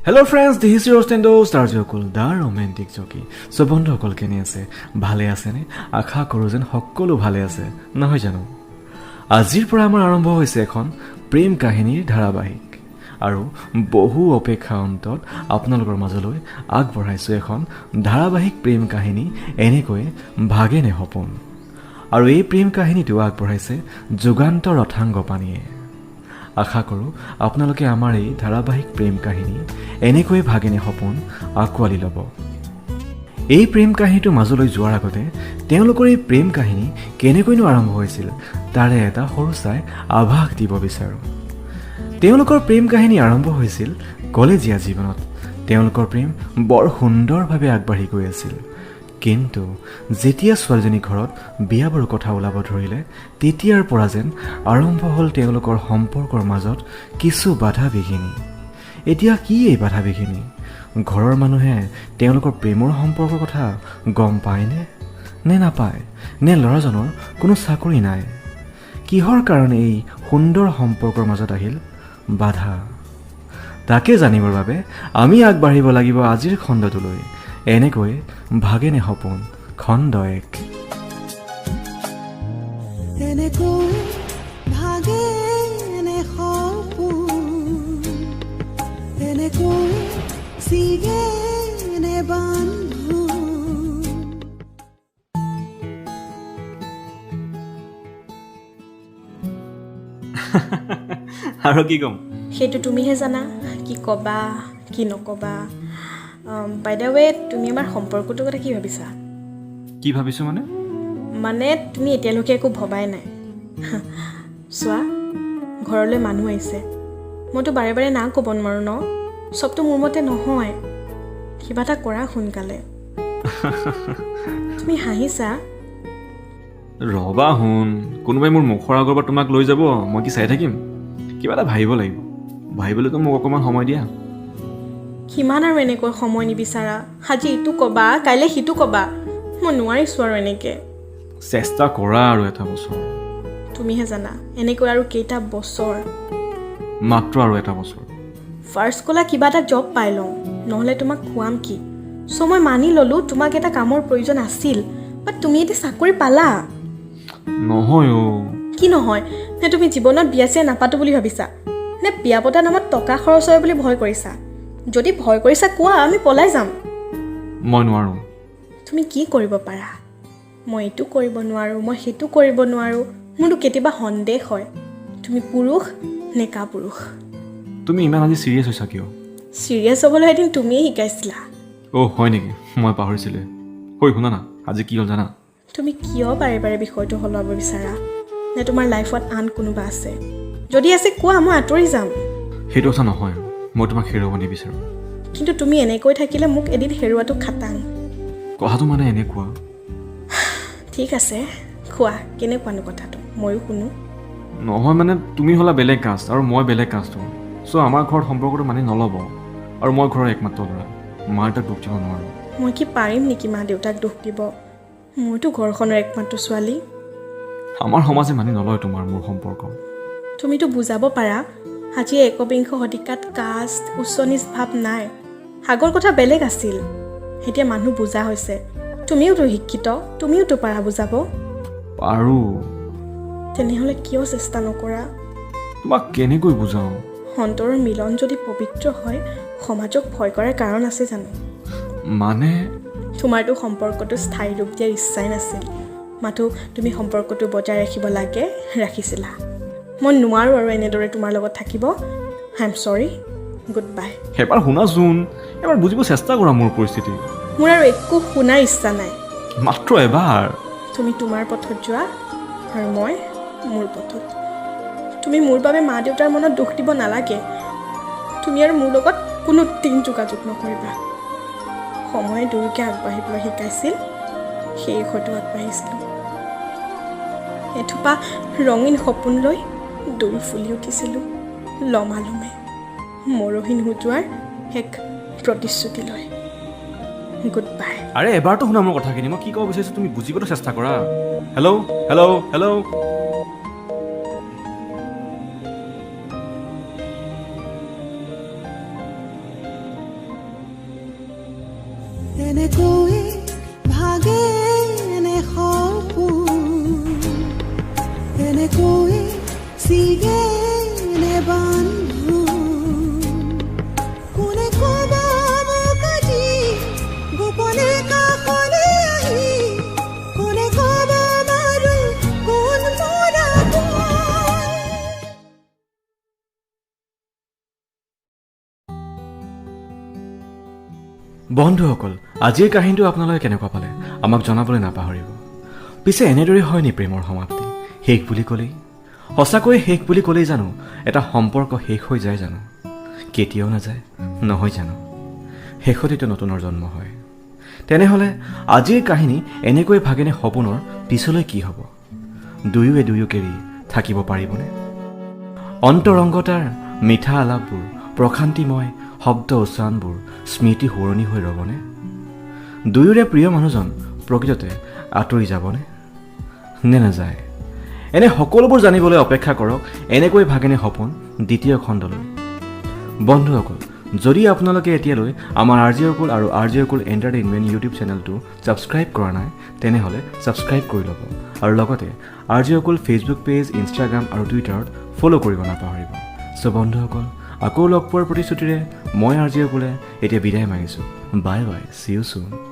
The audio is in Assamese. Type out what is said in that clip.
Hello friends, this is your Stendo Starjokul, the romantic jockey. So বন্ধুসকল কেনে আছে? ভালে আছে নে? আশা কৰো যেন সকলো ভালে আছে। নহয় জানো? আজিৰ পৰা আমাৰ আৰম্ভ হৈছে এখন প্ৰেম কাহিনীৰ ধাৰাবাহিক। আৰু বহু অপেক্ষা অন্তত আপোনালোকৰ মাজলৈ আগবঢ়াইছো এখন ধাৰাবাহিক প্ৰেম কাহিনী এনেকৈ ভাগে নে সপোন। আৰু এই প্ৰেম কাহিনীটো আগবঢ়াইছে যুগান্ত ৰথাংগপানীয়ে। আশা কৰোঁ আপোনালোকে আমাৰ এই ধাৰাবাহিক প্ৰেম কাহিনী এনেকৈ ভাগিনে সপোন আঁকোৱালি ল'ব। এই প্ৰেম কাহিনীটো মাজলৈ যোৱাৰ আগতে তেওঁলোকৰ এই প্ৰেম কাহিনী কেনেকৈনো আৰম্ভ হৈছিল তাৰে এটা সৰু চাই আভাস দিব বিচাৰোঁ। তেওঁলোকৰ প্ৰেম কাহিনী আৰম্ভ হৈছিল কলেজীয়া জীৱনত। তেওঁলোকৰ প্ৰেম বৰ সুন্দৰভাৱে আগবাঢ়ি গৈ আছিল। কিন্তু যেতিয়া ছোৱালীজনী ঘৰত বিয়া বাৰু কথা ওলাব ধৰিলে তেতিয়াৰ পৰা যেন আৰম্ভ হ'ল তেওঁলোকৰ সম্পৰ্কৰ মাজত কিছু বাধা বিঘিনি। এতিয়া কি এই বাধা বিঘিনি? ঘৰৰ মানুহে তেওঁলোকৰ প্ৰেমৰ সম্পৰ্কৰ কথা গম পায়নে নে নাপায়? নে ল'ৰাজনৰ কোনো চাকৰি নাই? কিহৰ কাৰণে এই সুন্দৰ সম্পৰ্কৰ মাজত আহিল বাধা? তাকে জানিবৰ বাবে আমি আগবাঢ়িব লাগিব আজিৰ খণ্ডটোলৈ। এনেকৈ ভাগে নে সপোন খণ্ড 1। এনেকৈ ভাগে নে সপোন, এনেকৈ ছিগে নে বান্ধো। আৰু কি ক'ম? সেইটো তুমিহে জানা কি ক'বা কি নক'বা। বাই দ্য ৱে, তুমি আমাৰ সম্পৰ্কটোৰ কথা কি ভাবিছা? কি ভাবিছোঁ মানে তুমি এতিয়ালৈকে একো ভবাই নাই। চোৱা, ঘৰলৈ মানুহ আহিছে। মইতো বাৰে বাৰে না ক'ব নোৱাৰোঁ ন। চবটো মোৰ মতে নহয়। কিবা এটা কৰা সোনকালে। তুমি হাঁহিছা? ৰবা শুন, কোনোবাই মোৰ মুখৰ আগৰ পৰা তোমাক লৈ যাব, মই কি চাই থাকিম? কিবা এটা ভাবিব লাগিব। ভাবিবলৈতো মোক অকণমান সময় দিয়া। কিমান আৰু এনেকৈ সময় নিবিচাৰা? আজি ইটো ক'বা, কাইলৈ সিটো ক'বা। মই নোৱাৰিছোঁ আৰু এনেকৈ। চেষ্টা কৰা আৰু এটা বছৰ। তুমিহে জানা এনেকৈ আৰু কেইটা বছৰ। মাত্ৰ আৰু এটা বছৰ। ফাৰ্ষ্ট ক'লা কিবা এটা জব পাই লওঁ, নহ'লে তোমাক খুৱাম কি? চ' মই মানি ল'লোঁ তোমাক এটা কামৰ প্ৰয়োজন আছিল, বাট তুমি এতিয়া চাকৰি পালা। নহয় কি নহয়? নে তুমি জীৱনত বিয়া চিয়া নাপাতো বুলি ভাবিছা? নে বিয়া পতাৰ নামত টকা খৰচ হয় বুলি ভয় কৰিছা? যদি ভয় কৰিছা কোৱা, আমি পলাই যাম। মই নোৱাৰোঁ। তুমি কি কৰিব পাৰা? মই এইটো কৰিব নোৱাৰোঁ, মই সেইটো কৰিব নোৱাৰোঁ। মোৰতো কেতিয়াবা সন্দেহ হয় তুমি পুৰুষ নে কাপুৰুষ। তুমি ইমান আজি চিৰিয়াছ হৈছা কিয়? চিৰিয়াছ হ'বলৈ এদিন তুমিয়ে শিকাইছিলা। হয় নেকি? মই পাহৰিছিলোঁ। শুনা না, আজি কি হ'ল জানা? তুমি কিয় বাৰে বাৰে বিষয়টো সলাব বিচাৰা? নে তোমাৰ লাইফত আন কোনোবা আছে? যদি আছে কোৱা, মই আঁতৰি যাম। সেইটো কথা নহয়, মই তোমাক হেৰুৱাব নিবিচাৰোঁ। কিন্তু তুমি এনেকৈ থাকিলে মোক এদিন হেৰুৱাটো খাটাং। কথাটো মানে এনেকুৱা। ঠিক আছে, কোৱা কেনেকুৱানো কথাটো, ময়ো শুনো। নহয় মানে তুমি হ'লা বেলেগ কাষ্ট আৰু মই বেলেগ কাষ্টৰ। চ' আমাৰ ঘৰত সম্পৰ্কটো মানি নল'ব। আৰু মই ঘৰৰ একমাত্ৰ ল'ৰা, মা দেউতাক দুখ দিব নোৱাৰোঁ। মই কি পাৰিম নেকি মা দেউতাক দুখ দিব? মইতো ঘৰখনৰ একমাত্ৰ ছোৱালী। আমাৰ সমাজে মানি নলয় তোমাৰ মোৰ সম্পৰ্ক। তুমিতো বুজাব পাৰা, আজি একবিংশ শতিকাত কাষ্ট উচ্চ নিচ ভাৱ নাই। আগৰ কথা বেলেগ আছিল, এতিয়া মানুহ বুজা হৈছে। তুমিওতো শিক্ষিত, তুমিওতো পাৰা বুজাব। পাৰোঁ। তেনেহ'লে কিয় চেষ্টা নকৰা? তোমাক কেনেকৈ বুজাওঁ? অন্তৰৰ মিলন যদি পবিত্ৰ হয়, সমাজক ভয় কৰাৰ কাৰণ আছে জানো? মানে তোমাৰতো সম্পৰ্কটো স্থায়ী ৰূপ দিয়াৰ ইচ্ছাই নাছিল, মাথো তুমি সম্পৰ্কটো বজাই ৰাখিব লাগে, ৰাখিছিলা। মই নোৱাৰোঁ আৰু এনেদৰে তোমাৰ লগত থাকিব। আই এম চৰি, গুড বাই। এবাৰ শুনাচোন, এবাৰ বুজিব চেষ্টা কৰা মোৰ পৰিস্থিতি। মোৰ আৰু একো শুনাৰ ইচ্ছা নাই। মাত্ৰ এবাৰ। তুমি তোমাৰ পথত যোৱা আৰু মই মোৰ পথত। তুমি মোৰ বাবে মা দেউতাৰ মনত দুখ দিব নালাগে। তুমি আৰু মোৰ লগত কোনো দিন যোগাযোগ নকৰিবা। সময়ে দুয়োকে আগবাঢ়িবলৈ শিকাইছিল, সেই হয়তো আগবাঢ়িছিলোঁ। এথোপা ৰঙীন সপোন লৈ দৌৰি ফুলি উঠিছিলোঁ লমালমে, মৰহি নোযোৱাৰ এক প্ৰতিশ্ৰুতি লৈ। Good bye. আৰে এবাৰতো শুনা মোৰ কথাখিনি, মই কি ক'ব বিচাৰিছোঁ তুমি বুজিবলৈ চেষ্টা কৰা। Hello' hello' hello'. এনেকৈ ভাগে এনে সপোন এনেকৈ ছিগে এনে বান্ধোন কোনে ক'ব মোক আজি গোপনে কাষলৈ আহি কোনে ক'ব বাৰু কোন মোৰ আপোন বন্ধুসকল আজিৰ কাহিনীটো আপোনালোকে কেনেকুৱা পালে আমাক জনাবলৈ নাপাহৰিব পিছে এনেদৰে হয়নি প্ৰেমৰ সমাপ্তি শেষ বুলি ক'লেই সঁচাকৈয়ে শেষ বুলি ক'লেই জানো এটা সম্পৰ্ক শেষ হৈ যায় জানো কেতিয়াও নাযায় নহয় জানো শেষতেতো নতুনৰ জন্ম হয় তেনেহ'লে আজিৰ কাহিনী এনেকৈ ভাগেনে সপোনৰ পিছলৈ কি হ'ব দুয়োৱে দুয়োক এৰি থাকিব পাৰিবনে অন্তৰংগতাৰ মিঠা আলাপবোৰ প্ৰশান্তিময় শব্দ উচ্চাৰণবোৰ স্মৃতি সোঁৱৰণি হৈ ৰ'বনে দুয়োৰে প্ৰিয় মানুহজন প্ৰকৃততে আঁতৰি যাবনে নে নাযায় এনে সকলোবোৰ জানিবলৈ অপেক্ষা কৰক এনেকৈ ভাগেনে সপোন দ্বিতীয় খণ্ডলৈ বন্ধুসকল যদি আপোনালোকে এতিয়ালৈ আমাৰ আৰ জি অকুল আৰু R G Akul entertainment YouTube চেনেলটো ছাবস্ক্ৰাইব কৰা নাই তেনেহ'লে ছাবস্ক্ৰাইব কৰি ল'ব আৰু লগতে R G Akul Facebook page Instagram আৰু টুইটাৰত ফ'ল' কৰিব নাপাহৰিব চ' বন্ধুসকল আকৌ লগ পোৱাৰ প্ৰতিশ্ৰুতিৰে মই আৰ জি অকুলে এতিয়া বিদায় মাগিছোঁ bye bye C you soon